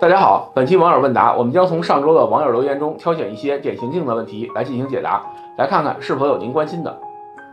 大家好，本期网友问答，我们将从上周的网友留言中挑选一些典型性的问题来进行解答，来看看是否有您关心的。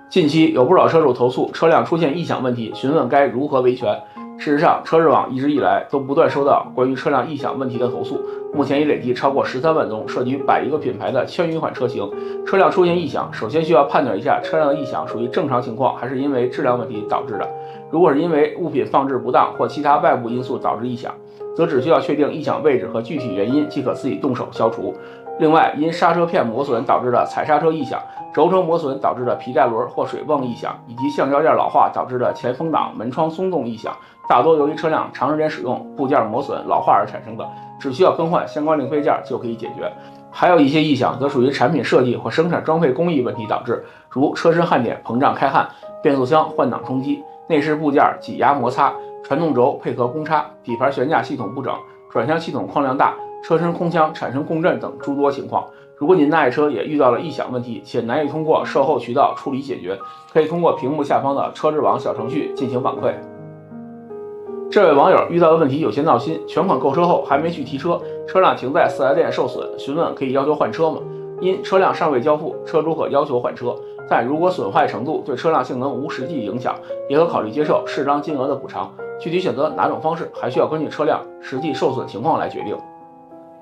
近期有不少车主投诉车辆出现异响问题，询问该如何维权。事实上，车之网一直以来都不断收到关于车辆异响问题的投诉，目前已累计超过13万宗，涉及100余个品牌的1000余款车型。车辆出现异响，首先需要判断一下车辆的异响属于正常情况，还是因为质量问题导致的。如果是因为物品放置不当或其他外部因素导致异响，则只需要确定异响位置和具体原因，即可自己动手消除。另外，因刹车片磨损导致的踩刹车异响、轴承磨损导致的皮带轮或水泵异响，以及橡胶件老化导致的前风挡、门窗松动异响，大多由于车辆长时间使用、部件磨损、老化而产生的，只需要更换相关零配件就可以解决。还有一些异响则属于产品设计或生产装配工艺问题导致，如车身焊点膨胀开焊、变速箱换挡冲击、内饰部件挤压摩擦、传动轴配合公差、底盘悬架系统不整、转向系统框量大、车身空腔产生共振等诸多情况。如果您的爱车也遇到了异响问题，且难以通过售后渠道处理解决，可以通过屏幕下方的车之网小程序进行反馈。这位网友遇到的问题有些闹心，全款购车后还没去提车，车辆停在4S店受损，询问可以要求换车吗？因车辆尚未交付，车主可要求换车，但如果损坏程度对车辆性能无实际影响，也可考虑接受适当金额的补偿。具体选择哪种方式，还需要根据车辆实际受损情况来决定。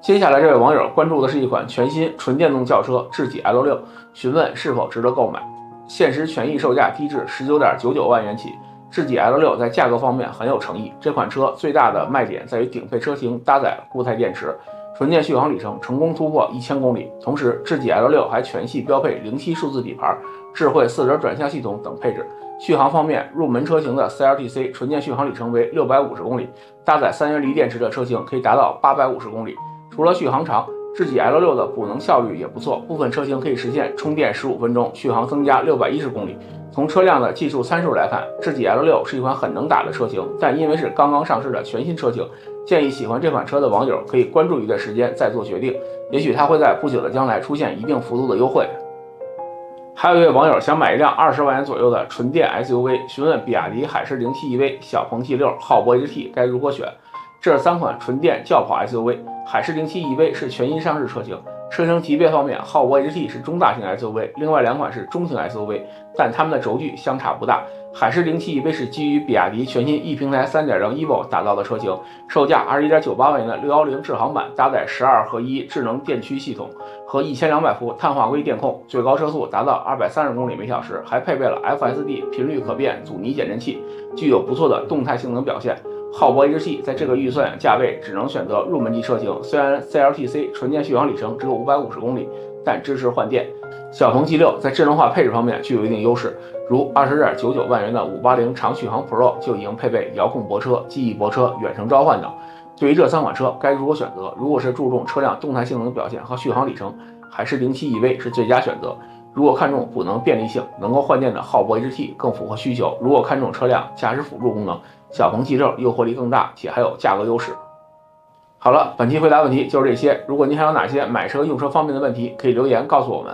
接下来这位网友关注的是一款全新纯电动轿车智己 L6， 询问是否值得购买。现时权益售价低至19.99万元起，智己 L6 在价格方面很有诚意。这款车最大的卖点在于顶配车型搭载固态电池，纯电续航里程成功突破1000公里。同时，智己 L6 还全系标配07数字底盘、智慧4轮转向系统等配置。续航方面，入门车型的 CLTC 纯电续航里程为650公里，搭载3元锂电池的车型可以达到850公里。除了续航长，智己 L6 的补能效率也不错，部分车型可以实现充电15分钟，续航增加610公里。从车辆的技术参数来看，智己 L6 是一款很能打的车型，但因为是刚刚上市的全新车型，建议喜欢这款车的网友可以关注一段时间再做决定，也许它会在不久的将来出现一定幅度的优惠。还有一位网友想买一辆20万元左右的纯电 SUV， 询问比亚迪海狮07 EV、小鹏 G6、浩博 HT 该如何选。这3款纯电轿跑 SUV， 海狮07 EV 是全新上市车型，车型级别方面，浩博 HT 是中大型 SUV， 另外2款是中型 SUV， 但它们的轴距相差不大。海狮07 EV 是基于比亚迪全新 E 平台 3.0 EVO 打造的车型，售价21.98万元的610智航版搭载12合1智能电驱系统和1200伏碳化硅电控，最高车速达到230公里每小时，还配备了 FSD 频率可变阻尼减震器，具有不错的动态性能表现。浩博 HT 在这个预算价位只能选择入门级车型，虽然 CLTC 纯电续航里程只有550公里，但支持换电。小鹏 G6 在智能化配置方面具有一定优势，如20.99万元的580长续航 Pro 就已经配备遥控泊车、记忆泊车、远程召唤等。对于这3款车该如何选择？如果是注重车辆动态性能表现和续航里程，海狮07 EV 是最佳选择。如果看重补能便利性，能够换电的浩博 HT 更符合需求。如果看重车辆驾驶辅助功能，小鹏 G6 诱惑力更大，且还有价格优势。好了，本期回答问题就是这些。如果您还有哪些买车用车方面的问题，可以留言告诉我们。